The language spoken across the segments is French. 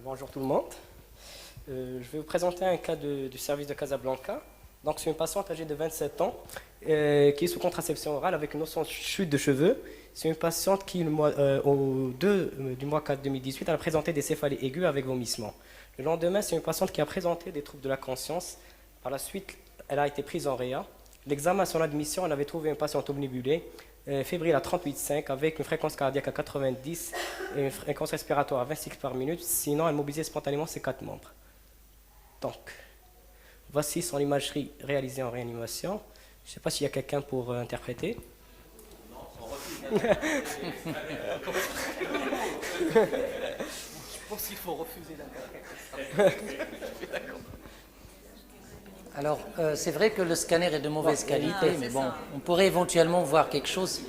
Bonjour tout le monde. Je vais vous présenter un cas du service de Casablanca. Donc, c'est une patiente âgée de 27 ans qui est sous contraception orale avec une notion de chute de cheveux. C'est une patiente qui, au 2 du mois 4 2018, elle a présenté des céphalées aiguës avec vomissements. Le lendemain, c'est une patiente qui a présenté des troubles de la conscience. Par la suite, elle a été prise en réa. L'examen à son admission, elle avait trouvé une patiente omnibulée, fébrile à 38,5 avec une fréquence cardiaque à 90 et une fréquence respiratoire à 26 par minute. Sinon, elle mobilisait spontanément ses 4 membres. Donc, voici son imagerie réalisée en réanimation. Je ne sais pas s'il y a quelqu'un pour interpréter. Je pense qu'il faut refuser d'interpréter. Alors, c'est vrai que le scanner est de mauvaise qualité, mais bon, on pourrait éventuellement voir quelque chose.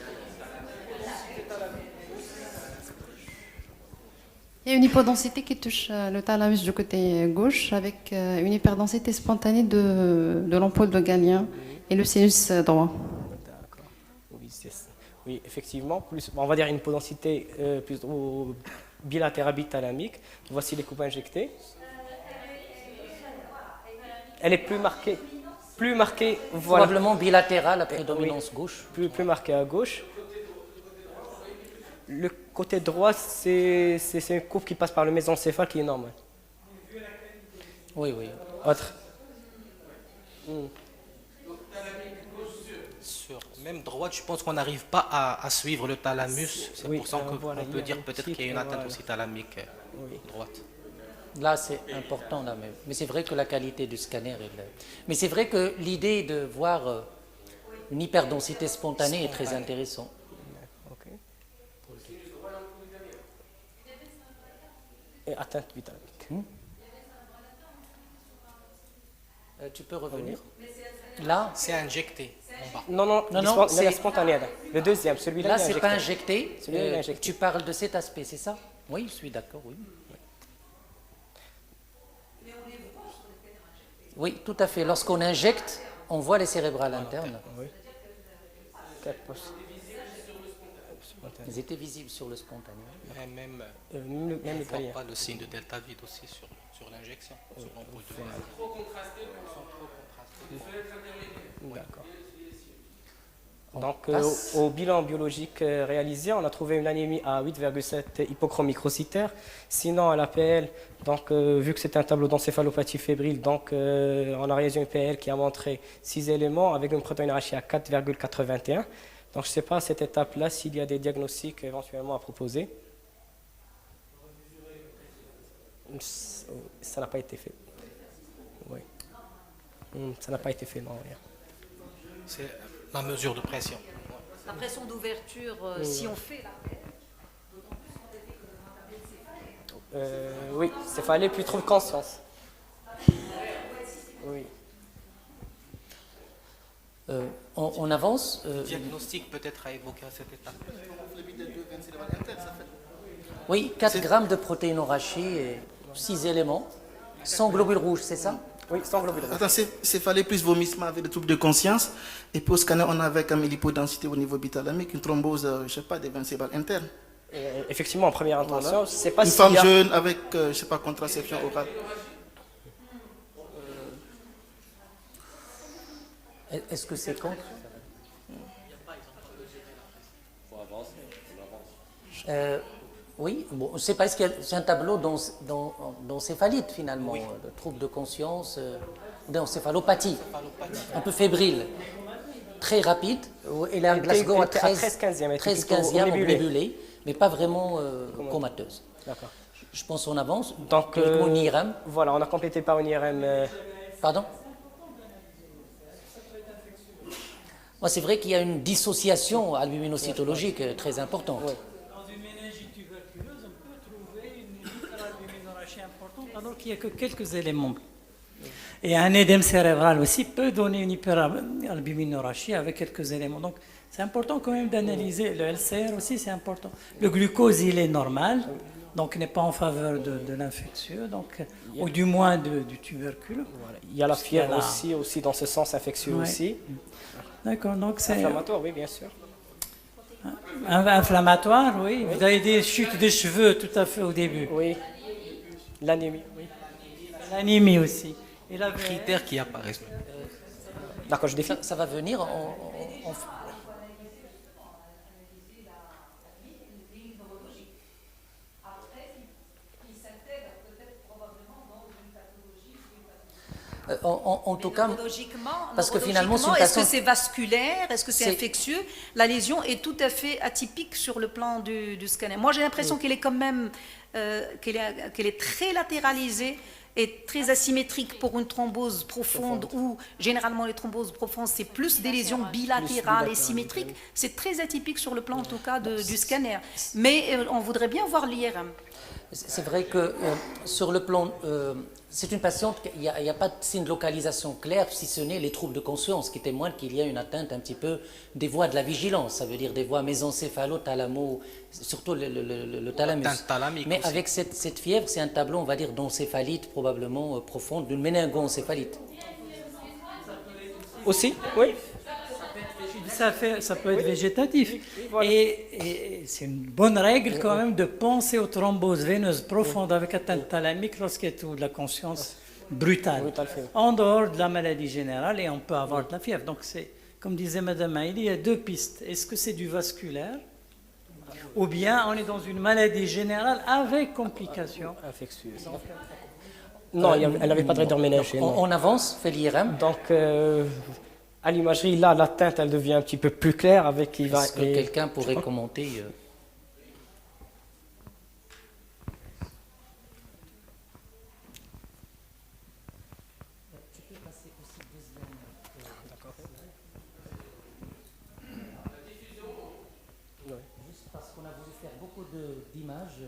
Il y a une hypodensité qui touche le thalamus du côté gauche avec une hyperdensité spontanée de l'ampoule de Galien et le sinus droit. D'accord. Oui, effectivement, on va dire une hypodensité plutôt bilatérale bithalamique. Voici les coupes injectées. Elle est plus marquée, voilà. Probablement bilatérale à prédominance gauche. Plus marquée à gauche. Le côté droit, c'est une coupe qui passe par le mésencéphale qui est normale. Oui, oui. Autre. Sur même droite, je pense qu'on n'arrive pas à suivre le thalamus. C'est pour ça qu'on peut dire peut-être qu'il y a une atteinte aussi thalamique droite. Là, c'est important, là même. Mais c'est vrai que la qualité du scanner est là. Mais c'est vrai que l'idée de voir une hyperdensité spontanée est très intéressante. Ok. Et atteinte vitalique. Tu peux revenir? Là, c'est injecté en bas. Non, c'est spontané. Le deuxième, celui-là, là, c'est pas injecté. Injecté. Tu parles de cet aspect, c'est ça? Oui, je suis d'accord, oui. Oui, tout à fait. Lorsqu'on injecte, on voit les cérébrales internes. Oui. Ils étaient visibles sur le spontané. Même Même on ne l'italien. voit pas le signe de delta vide aussi sur l'injection, sur l'ampoule de verre. D'accord. Donc, au bilan biologique réalisé, on a trouvé une anémie à 8,7 hypochrome microcytaire. Sinon, à l'APL, donc, vu que c'est un tableau d'encéphalopathie fébrile, donc, on a réalisé une PL qui a montré 6 éléments avec une protéine rachée à 4,81. Donc, je ne sais pas à cette étape-là s'il y a des diagnostics éventuellement à proposer. Ça n'a pas été fait. Oui. Ça n'a pas été fait, non, rien. C'est la mesure de pression. La pression d'ouverture, si on fait la oui, c'est fallait plus trop de conscience. Oui. On avance. Diagnostic peut-être à évoquer à cette étape. Oui, 4 grammes de protéines rachis et 6 éléments. Sans globules rouges, c'est ça? Oui, sans globules rouges. Attends, c'est fallait plus vomissement avec des troubles de conscience. Et puis au scanner, on avait comme l'hypodensité au niveau bithalamique, une thrombose, je ne sais pas, des veines cérébrales internes. Effectivement, en première intention, Voilà. c'est pas Une si femme jeune avec, je ne sais pas, contraception orale. Est-ce que c'est contre? Oui, bon, c'est parce que c'est un tableau d'encéphalite finalement, de troubles de conscience, d'encéphalopathie, un peu fébrile, très rapide. Elle a un Glasgow à 13-15e omnibulé, mais pas vraiment comateuse. D'accord. Je pense qu'on avance. Donc, une IRM. Voilà, on a complété par une IRM. Pardon? Moi, c'est vrai qu'il y a une dissociation albuminocytologique très importante. Oui. Dans une méningite tuberculeuse, on peut trouver une hyperalbuminorachie importante alors qu'il n'y a que quelques éléments. Et un édème cérébral aussi peut donner une hyperalbuminorachie avec quelques éléments. Donc, c'est important quand même d'analyser. Le LCR aussi, c'est important. Le glucose, il est normal, donc n'est pas en faveur de l'infectieux, donc, ou du moins du tuberculeux. Voilà. Il y a la fièvre aussi dans ce sens infectieux aussi. D'accord, donc c'est... Inflammatoire, oui, bien sûr. Inflammatoire, oui. Vous avez des chutes de cheveux tout à fait au début. Oui. L'anémie, oui. L'anémie aussi. Et la Critères qui apparaissent. D'accord, je défie. Ça va venir. En tout cas, parce que finalement, est-ce que c'est vasculaire, est-ce que c'est infectieux? La lésion est tout à fait atypique sur le plan du scanner. Moi, j'ai l'impression qu'elle est quand même qu'elle est très latéralisée et très asymétrique pour une thrombose profonde où généralement les thromboses profondes c'est plus des lésions bilatérales et symétriques. C'est très atypique sur le plan en tout cas du scanner. Mais on voudrait bien voir l'IRM. C'est vrai que sur le plan, c'est une patiente, il n'y a pas de signe de localisation claire, si ce n'est les troubles de conscience qui témoignent qu'il y a une atteinte un petit peu des voies de la vigilance, ça veut dire des voies mésencéphalo-thalamo, surtout le thalamus. Mais aussi. Avec cette fièvre, c'est un tableau, on va dire, d'encéphalite probablement profonde, d'une méningoencéphalite. Aussi, oui. Ça peut être végétatif. Voilà. Et c'est une bonne règle quand même de penser aux thromboses veineuses profondes avec atteinte thalamique lorsqu'il y a de la conscience brutale. En dehors de la maladie générale, et on peut avoir de la fièvre. Donc, c'est, comme disait Mme Haïli, il y a deux pistes. Est-ce que c'est du vasculaire ou bien on est dans une maladie générale avec complications infectieuses? Non, elle n'avait pas de raideur ménagée. On avance, fait l'IRM. Donc, à l'imagerie, là, l'atteinte, elle devient un petit peu plus claire avec... Est-ce que quelqu'un pourrait commenter Juste parce qu'on a voulu faire beaucoup d'images.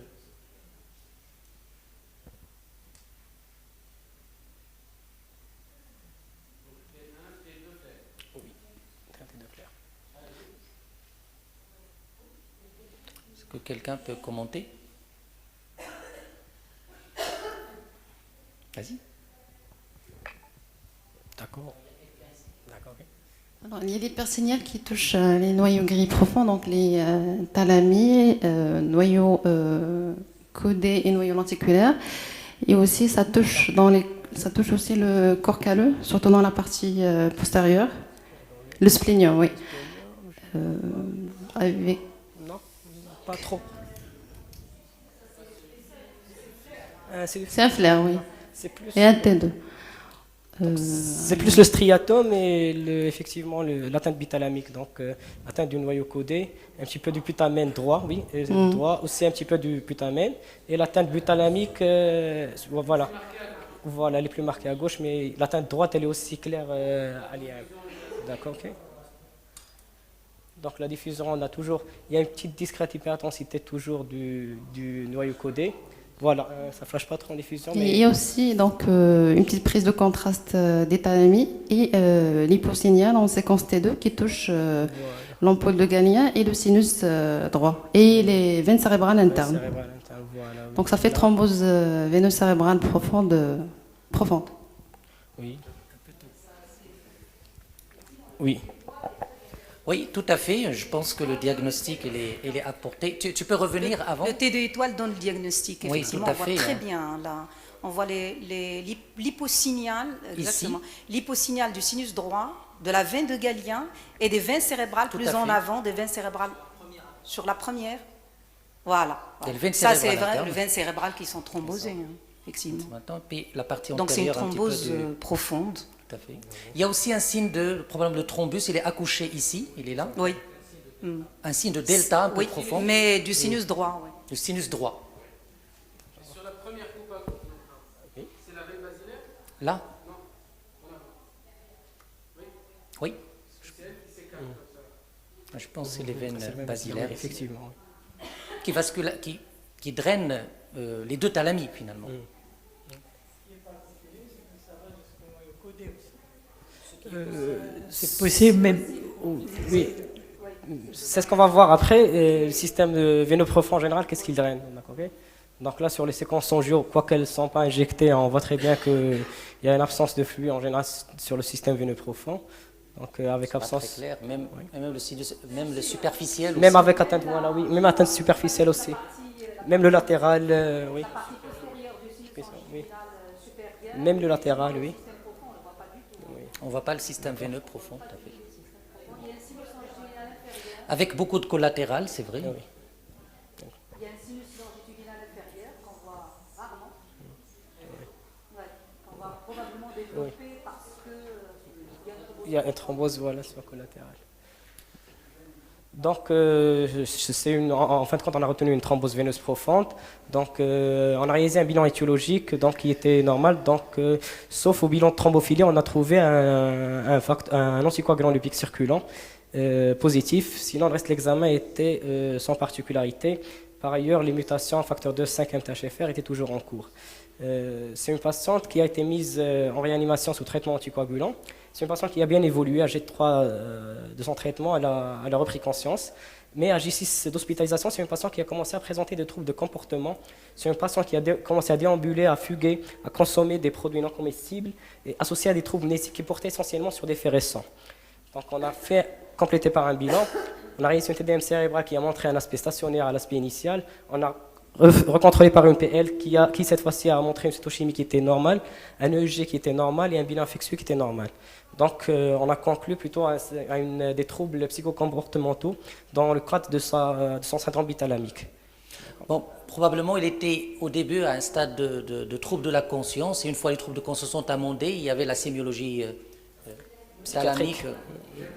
Est-ce que quelqu'un peut commenter? Vas-y. D'accord. Alors, il y a des persignales qui touchent les noyaux gris profonds, donc les thalamies, noyaux codés et noyaux lenticulaires. Et aussi, ça touche aussi le corps calleux, surtout dans la partie postérieure. Le splénium, oui. Avec... Non, pas trop. C'est un flair, oui. Plus... Et un T2. C'est plus le striatum et effectivement l'atteinte bithalamique, donc atteinte du noyau codé, un petit peu du putamène droit, oui, droit, aussi un petit peu du putamène, et l'atteinte bithalamique, voilà, elle est plus marquée à gauche, mais l'atteinte droite, elle est aussi claire à l'IRM. D'accord, ok. Donc la diffusion, il y a une petite discrète hyperintensité toujours du noyau codé. Voilà, ça ne flash pas trop en diffusion. Mais... Il y a aussi donc, une petite prise de contraste des thalamies et l'hyposignal en séquence T2 qui touche l'ampoule de Galien et le sinus droit et les veines cérébrales internes. Donc ça fait thrombose veineuse cérébrale profonde. Oui. Oui. Oui, tout à fait. Je pense que le diagnostic il est apporté. Tu peux revenir avant? Le T2 étoile donne le diagnostic, effectivement. Oui, tout à fait, on voit très bien, là. On voit l'hyposignal, exactement. L'hyposignal du sinus droit, de la veine de Galien et des veines cérébrales plus en avant, des veines cérébrales sur la première. Voilà. Ça, c'est vrai, les veines cérébrales qui sont thrombosées, effectivement. Maintenant, puis la partie donc c'est une antérieure, thrombose profonde. Tout à fait. Il y a aussi un signe de problème de thrombus, il est accouché ici, il est là. Oui. Un signe de delta un peu profond. Mais du sinus droit, oui. Du sinus droit. Sur la première coupe, c'est la veine basilaire? Là? Oui. Je pense que c'est les veines basilaires, effectivement. Qui drainent les deux thalamies, finalement. C'est possible, mais... Oui. C'est ce qu'on va voir après. Le système veineux profond en général, qu'est-ce qu'il draine? Donc là, sur les séquences angios, quoiqu'elles ne sont pas injectées, on voit très bien qu'il y a une absence de flux en général sur le système veineux profond. Donc avec absence... Pas très clair, même le superficiel aussi. Même avec atteinte, voilà, oui. Même atteinte superficielle aussi. Même le latéral, oui. circuit, oui. Même le latéral, oui. On ne voit pas le système veineux profond, tout à fait. Avec beaucoup de collatéral, c'est vrai. Oui. Il y a un sinus longitudinal inférieur qu'on voit rarement, qu'on va probablement développer parce qu'il y a une thrombose, voilà, sur collatérale. Donc, en fin de compte, on a retenu une thrombose veineuse profonde. Donc, on a réalisé un bilan étiologique donc, qui était normal. Donc, sauf au bilan de thrombophilie, on a trouvé un anticoagulant du pic circulant positif. Sinon, le reste de l'examen était sans particularité. Par ailleurs, les mutations en facteur 2,5 MTHFR étaient toujours en cours. C'est une patiente qui a été mise en réanimation sous traitement anticoagulant. C'est une patiente qui a bien évolué. À G3 de son traitement, elle a repris conscience. Mais à G6 d'hospitalisation, c'est une patiente qui a commencé à présenter des troubles de comportement. C'est une patiente qui a commencé à déambuler, à fuguer, à consommer des produits non comestibles et associée à des troubles mnésiques qui portaient essentiellement sur des faits récents. Donc on a complété par un bilan. On a réalisé une TDM cérébrale qui a montré un aspect stationnaire à l'aspect initial. On a recontrôlé par une PL qui cette fois-ci a montré une cytochimie qui était normale, un EEG qui était normal et un bilan infectieux qui était normal. Donc on a conclu plutôt à des troubles psychocomportementaux dans le cadre de son syndrome bithalamique. Bon, probablement il était au début à un stade de troubles de la conscience et une fois les troubles de conscience sont amendés, il y avait la sémiologie thalamique.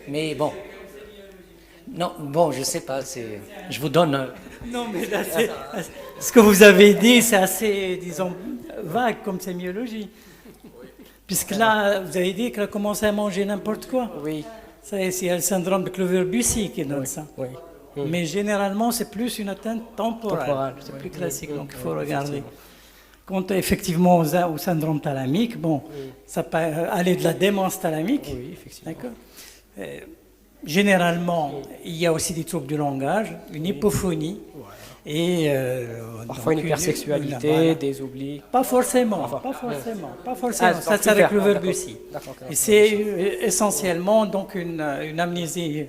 Mais bon, non, bon, je sais pas, je vous donne... Non, mais là, ce que vous avez dit, c'est assez, disons, vague comme sémiologie. Puisque là, vous avez dit qu'elle a commencé à manger n'importe quoi. Oui. C'est le syndrome de Clover-Bussy qui donne ça. Oui. Mais généralement, c'est plus une atteinte temporale. C'est plus classique, donc il faut regarder. Quant effectivement au syndrome thalamique, bon, ça peut aller de la démence thalamique. Oui, effectivement. D'accord. Généralement, il y a aussi des troubles du langage, une hypophonie. Et parfois une hypersexualité, des oublis. Pas forcément. Ça, c'est avec le Clover-Bussy. Et c'est essentiellement donc une amnésie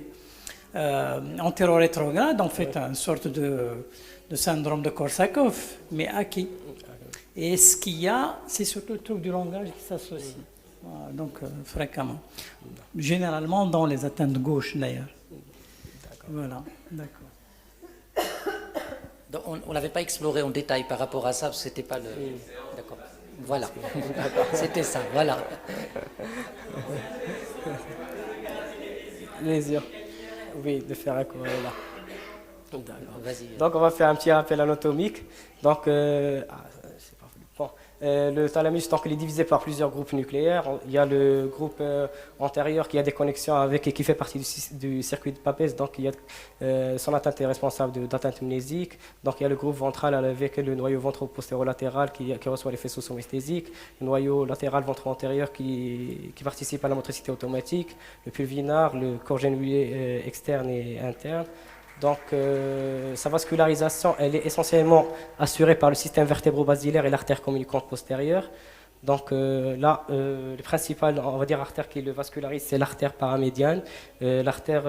antéro-rétrograde, en fait, une sorte de syndrome de Korsakoff, mais acquis. Et ce qu'il y a, c'est surtout le trouble du langage qui s'associe. Voilà, donc fréquemment. Généralement dans les atteintes de gauche d'ailleurs. Voilà, d'accord. On ne l'avait pas exploré en détail par rapport à ça, parce que c'était pas le... D'accord. Voilà. C'était ça, voilà. Plaisir. Oui, de faire un cours là. Vas-y. Donc on va faire un petit rappel anatomique. Donc, c'est pas bon. Le thalamus, donc, il est divisé par plusieurs groupes nucléaires. Il y a le groupe antérieur qui a des connexions avec et qui fait partie du circuit de Papez. Donc, il y a, son atteinte est responsable d'atteinte mnésique. Donc, il y a le groupe ventral avec le noyau ventro-postéro-latéral qui reçoit les faisceaux somesthésiques. Le noyau latéral ventro-antérieur qui participe à la motricité automatique. Le pulvinar, le corps gênulé externe et interne. Donc, sa vascularisation, elle est essentiellement assurée par le système vertébro-basilaire et l'artère communicante postérieure. Donc là, le principal, on va dire, artère qui le vascularise, c'est l'artère paramédiane, l'artère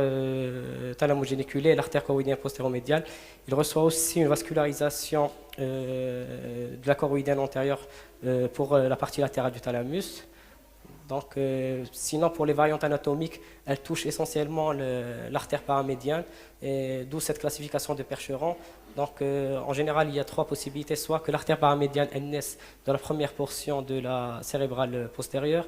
thalamo-géniculée et l'artère choroïdienne postéromédiale. Il reçoit aussi une vascularisation de la choroïdienne antérieure pour la partie latérale du thalamus. Donc, sinon, pour les variantes anatomiques, elles touchent essentiellement l'artère paramédiane, d'où cette classification de Percheron. Donc, en général, il y a trois possibilités, soit que l'artère paramédiane elle naisse dans la première portion de la cérébrale postérieure,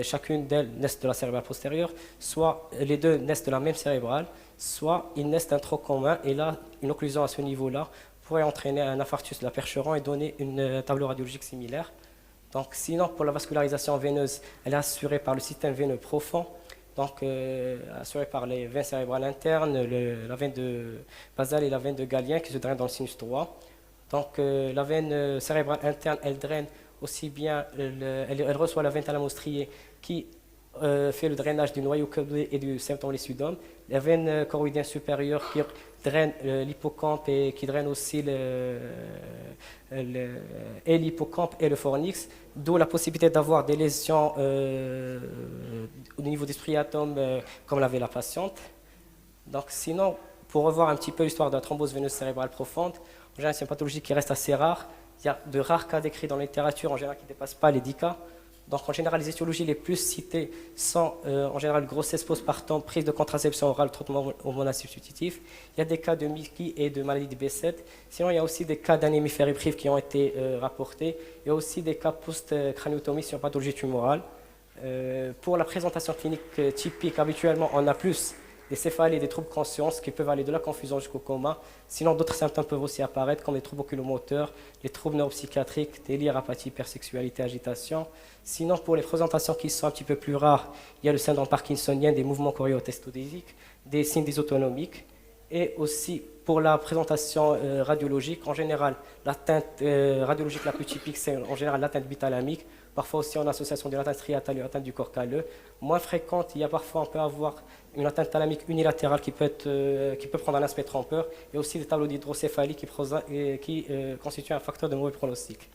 chacune d'elles naissent de la cérébrale postérieure, soit les deux naissent de la même cérébrale, soit ils naissent d'un tronc commun, et là, une occlusion à ce niveau-là pourrait entraîner un infarctus de la Percheron et donner une tableau radiologique similaire. Donc, sinon, pour la vascularisation veineuse, elle est assurée par le système veineux profond, donc assurée par les veines cérébrales internes, la veine basale et la veine de Galien qui se drainent dans le sinus droit. Donc, la veine cérébrale interne, elle draine aussi bien, elle reçoit la veine thalamostriée qui fait le drainage du noyau caudé et du septum lucidum. La veine choroïdienne supérieure qui draine l'hippocampe et qui draine aussi l'hippocampe et le fornix, d'où la possibilité d'avoir des lésions au niveau du striatum comme l'avait la patiente. Donc sinon, pour revoir un petit peu l'histoire de la thrombose veineuse cérébrale profonde, en général c'est une pathologie qui reste assez rare. il y a de rares cas décrits dans la littérature, en général qui ne dépassent pas les 10 cas. Donc en général, les étiologies les plus citées sont en général grossesse postpartum, prise de contraception orale, traitement hormonal substitutif. Il y a des cas de Mickey et de maladie de B7. Sinon, il y a aussi des cas d'anémie ferriprive qui ont été rapportés. Il y a aussi des cas post-craniotomie sur pathologie tumorale. Pour la présentation clinique typique, habituellement, on a plus des céphalées, des troubles de conscience qui peuvent aller de la confusion jusqu'au coma. Sinon, d'autres symptômes peuvent aussi apparaître, comme les troubles oculomoteurs, les troubles neuropsychiatriques, délire, apathie, hypersexualité, agitation. Sinon, pour les présentations qui sont un petit peu plus rares, il y a le syndrome parkinsonien, des mouvements choréotestodésiques, des signes dysautonomiques. Et aussi, pour la présentation radiologique, en général, l'atteinte radiologique la plus typique, c'est en général l'atteinte bithalamique. Parfois aussi en association de l'atteinte striatale et l'atteinte du corps calleux. Moins fréquente, il y a parfois, on peut avoir une atteinte thalamique unilatérale qui peut prendre un aspect trompeur, et aussi des tableaux d'hydrocéphalie qui constituent un facteur de mauvais pronostic.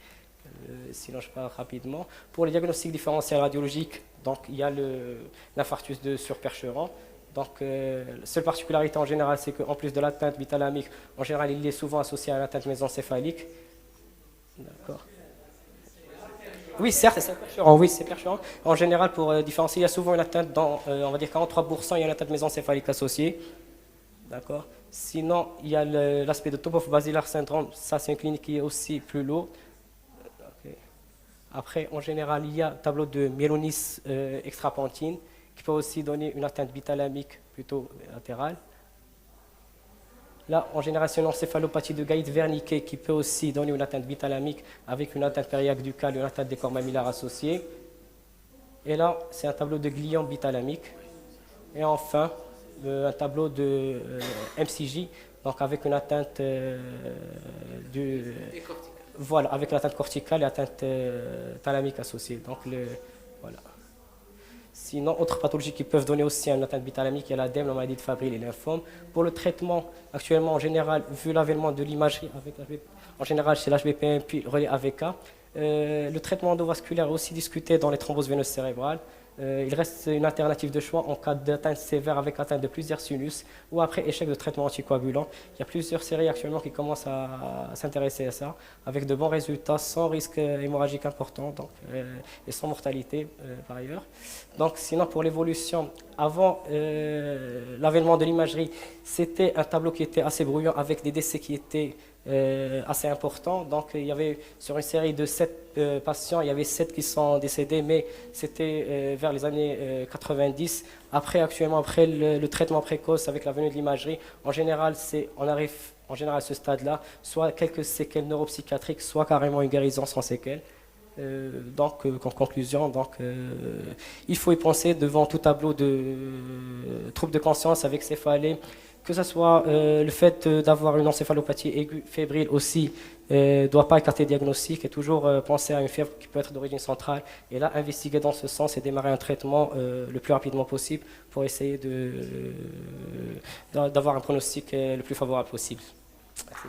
Sinon, je parle rapidement. Pour les diagnostics différentiels radiologiques, donc, il y a l'infarctus de surpercheron. Donc, la seule particularité en général, c'est qu'en plus de l'atteinte bithalamique, en général, il est souvent associé à l'atteinte mésencéphalique. D'accord. Oui, certes, c'est perchérant. Oui, c'est perchérant. En général, pour différencier, il y a souvent une atteinte dans, on va dire 43%, il y a une atteinte mésencéphalique associée. D'accord. Sinon, il y a l'aspect de Topov-Basilar syndrome. Ça, c'est une clinique qui est aussi plus lourde. Okay. Après, en général, il y a un tableau de myélonis extrapentine qui peut aussi donner une atteinte bithalamique plutôt latérale. Là, en général, c'est une encéphalopathie de Gaït-Wernicke qui peut aussi donner une atteinte bithalamique avec une atteinte périaqueducale et une atteinte des corps mammillaires associés. Et là, c'est un tableau de gliome bithalamique. Et enfin, un tableau de MCJ, donc avec une atteinte voilà, avec l'atteinte corticale et atteinte thalamique associée. Donc, voilà. Sinon, autres pathologies qui peuvent donner aussi une atteinte bithalamique, il y a l'ADEME, la maladie de Fabry et les lymphomes. Pour le traitement, actuellement, en général, vu l'avènement de l'imagerie, en général, c'est l'HBPM puis relais AVK, le traitement endovasculaire est aussi discuté dans les thromboses veineuses cérébrales. Il reste une alternative de choix en cas d'atteinte sévère avec atteinte de plusieurs sinus ou après échec de traitement anticoagulant. Il y a plusieurs séries actuellement qui commencent à s'intéresser à ça, avec de bons résultats, sans risque hémorragique important donc, et sans mortalité par ailleurs. Donc, sinon, pour l'évolution, avant l'avènement de l'imagerie, c'était un tableau qui était assez brouillon avec des décès qui étaient assez important. Donc, il y avait sur une série de 7 patients, il y avait 7 qui sont décédés, mais c'était vers les années 90. Actuellement, après le traitement précoce avec la venue de l'imagerie, en général, on arrive en général à ce stade-là, soit quelques séquelles neuropsychiatriques, soit carrément une guérison sans séquelles. Donc, en conclusion, il faut y penser devant tout tableau de troubles de conscience avec céphalée, que ce soit le fait d'avoir une encéphalopathie aiguë fébrile aussi ne doit pas écarter le diagnostic et toujours penser à une fièvre qui peut être d'origine centrale et là investiguer dans ce sens et démarrer un traitement le plus rapidement possible pour essayer d'avoir un pronostic le plus favorable possible. Merci.